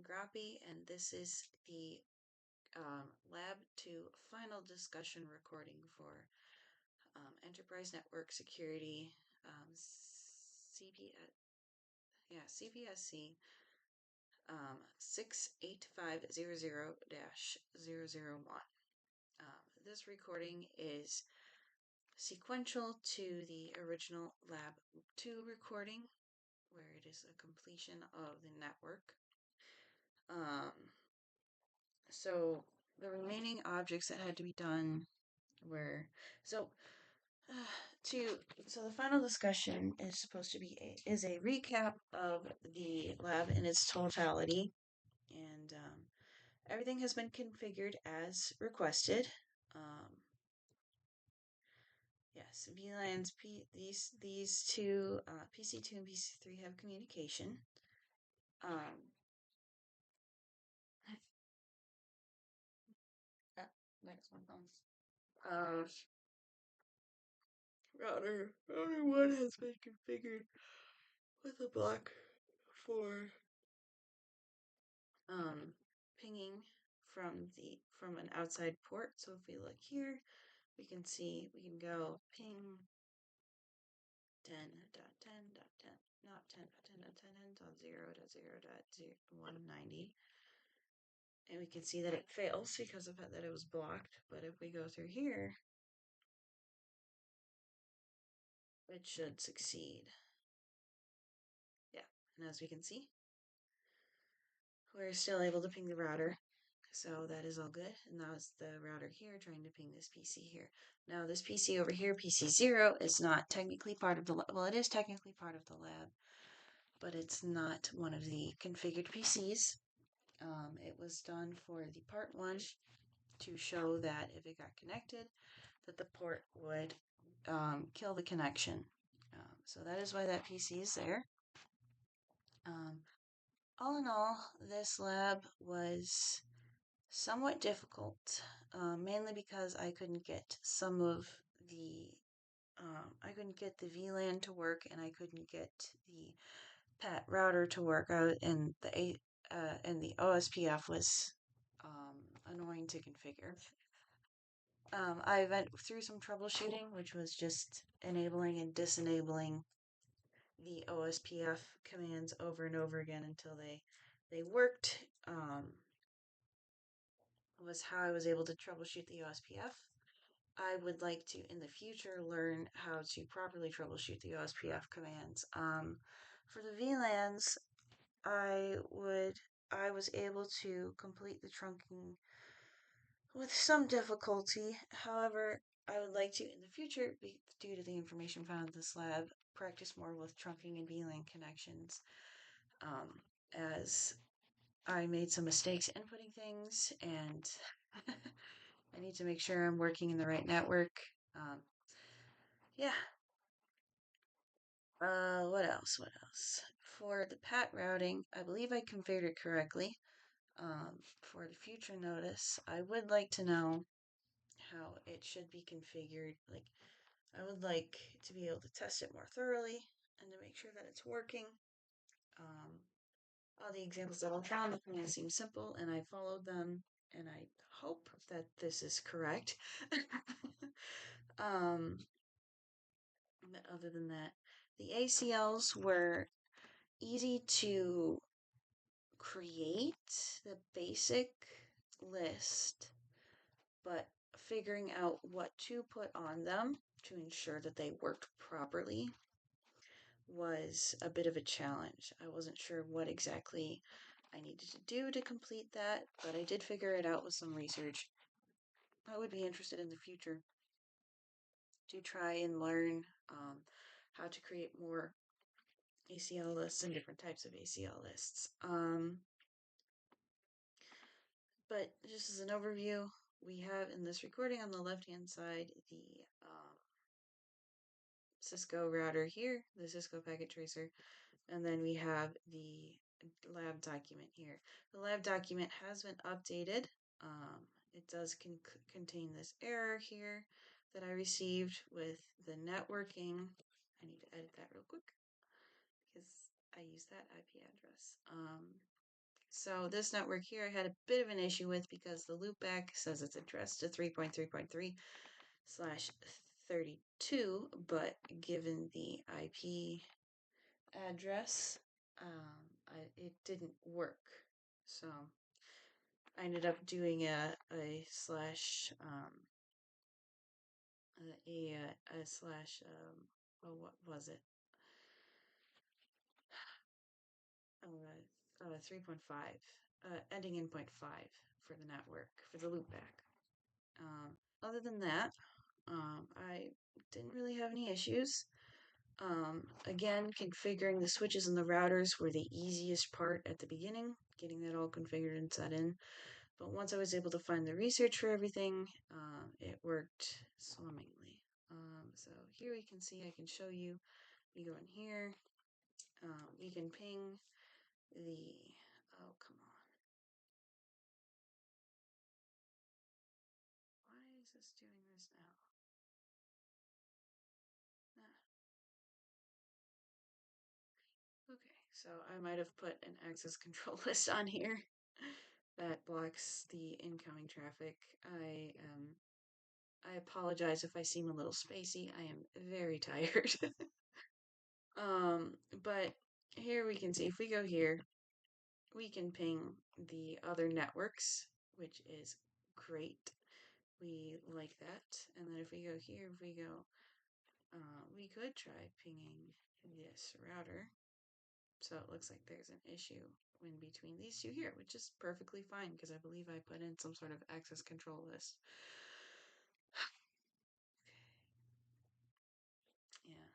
Groppe, and this is the Lab 2 final discussion recording for Enterprise Network Security CPS, CPSC 68500-001. This recording is sequential to the original Lab 2 recording, where it is a completion of the network. So the remaining objects that had to be done were so the final discussion is supposed to be is a recap of the lab in its totality, and everything has been configured as requested. Yes, VLANs these two PC2 and PC3 have communication. Next one. Router 1 has been configured with a block for pinging from an outside port. So if we look here, we can go ping 10.10.10, not 10.10.10.0.0.190. And we can see that it fails because of that it was blocked. But if we go through here, it should succeed. Yeah, and as we can see, we're still able to ping the router. So that is all good. And now it's the router here trying to ping this PC here. Now this PC over here, PC0, is not technically part of the lab. Well, it is technically part of the lab, but it's not one of the configured PCs. It was done for the part 1 to show that if it got connected, that the port would kill the connection. So that is why that PC is there. All in all, this lab was somewhat difficult, mainly because I couldn't get I couldn't get the VLAN to work, and I couldn't get the PAT router to work out, and the OSPF was annoying to configure. I went through some troubleshooting, which was just enabling and disabling the OSPF commands over and over again until they worked. Was how I was able to troubleshoot the OSPF. I would like to, in the future, learn how to properly troubleshoot the OSPF commands. For the VLANs, I was able to complete the trunking with some difficulty. However, I would like to, in the future, due to the information found in this lab, practice more with trunking and VLAN connections, as I made some mistakes inputting things, and I need to make sure I'm working in the right network. Yeah. What else? What else? For the PAT routing, I believe I configured it correctly. For the future notice, I would like to know how it should be configured. Like, I would like to be able to test it more thoroughly and to make sure that it's working. All the examples that I found, the commands seem simple, and I followed them, and I hope that this is correct. But other than that, the ACLs were easy to create, the basic list, but figuring out what to put on them to ensure that they worked properly was a bit of a challenge. I wasn't sure what exactly I needed to do to complete that, but I did figure it out with some research. I would be interested in the future to try and learn how to create more ACL lists and different types of ACL lists. But just as an overview, we have in this recording on the left-hand side the Cisco router here, the Cisco packet tracer, and then we have the lab document here. The lab document has been updated. It does contain this error here that I received with the networking. I need to edit that real quick because I use that IP address. So this network here I had a bit of an issue with because the loopback says it's addressed to 3.3.3/32, but given the IP address, it didn't work. So I ended up doing a slash a slash oh, what was it? 3.5, ending in 0.5 for the network for the loopback. Other than that, I didn't really have any issues. Again, configuring the switches and the routers were the easiest part at the beginning, getting that all configured and set in. But once I was able to find the research for everything, it worked swimmingly. So here we can see, I can show you, we go in here, we can ping the, oh, come on. Why is this doing this now? Okay, so I might have put an access control list on here that blocks the incoming traffic. I apologize if I seem a little spacey. I am very tired. But here we can see if we go here, we can ping the other networks, which is great. We like that. And then if we go here, if we go, we could try pinging this router. So it looks like there's an issue in between these two here, which is perfectly fine because I believe I put in some sort of access control list. Yeah.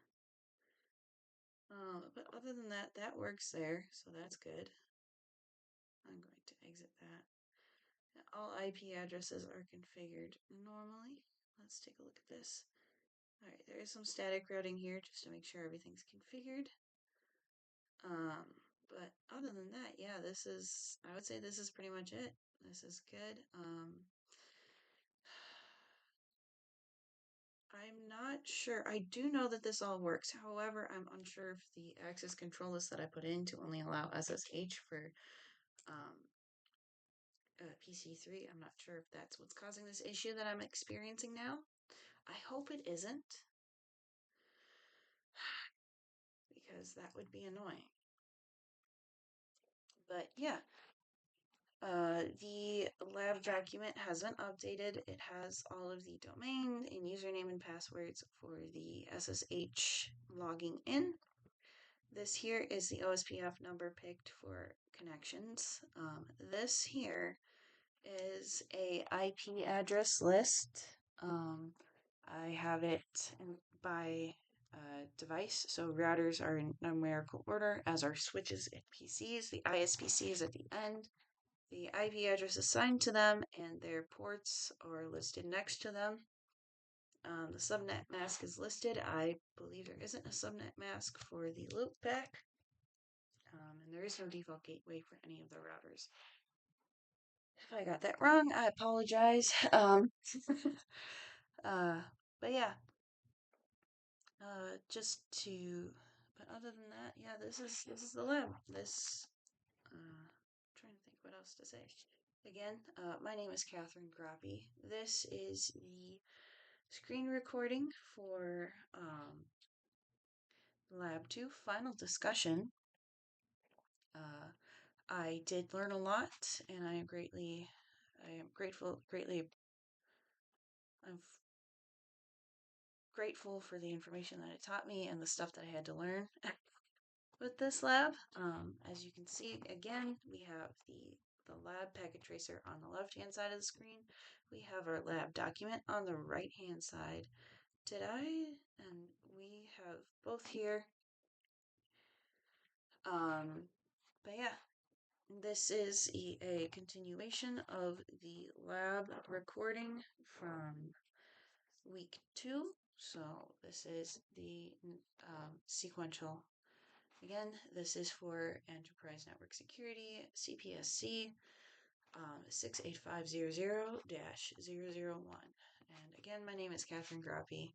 But other than that, that works there, so that's good. I'm going to exit that. All IP addresses are configured normally. Let's take a look at this. All right, there is some static routing here just to make sure everything's configured. But other than that, yeah, I would say this is pretty much it. This is good. I'm not sure. I do know that this all works. However, I'm unsure if the access control list that I put in to only allow SSH for um, PC3, I'm not sure if that's what's causing this issue that I'm experiencing now. I hope it isn't, because that would be annoying. But yeah, the lab document has been updated. It has all of the domain and username and passwords for the SSH logging in. This here is the OSPF number picked for connections. This here is a IP address list. I have it by device, so routers are in numerical order, as are switches and PCs. The ISPC is at the end. The IP address assigned to them and their ports are listed next to them. The subnet mask is listed. I believe there isn't a subnet mask for the loopback. And there is no default gateway for any of the routers. If I got that wrong, I apologize. But yeah, just to. But other than that, yeah, this is the lab. I'm trying to think what else to say. Again, my name is Katherine Groppe. This is the screen recording for Lab 2 final discussion. I did learn a lot, and I am grateful for the information that it taught me and the stuff that I had to learn with this lab. As you can see, again, we have the lab packet tracer on the left-hand side of the screen. We have our lab document on the right-hand side. And we have both here. But yeah, this is a continuation of the lab recording from week 2. So this is the sequential. Again, this is for Enterprise Network Security, CPSC 68500-001. And again, my name is Katherine Groppe.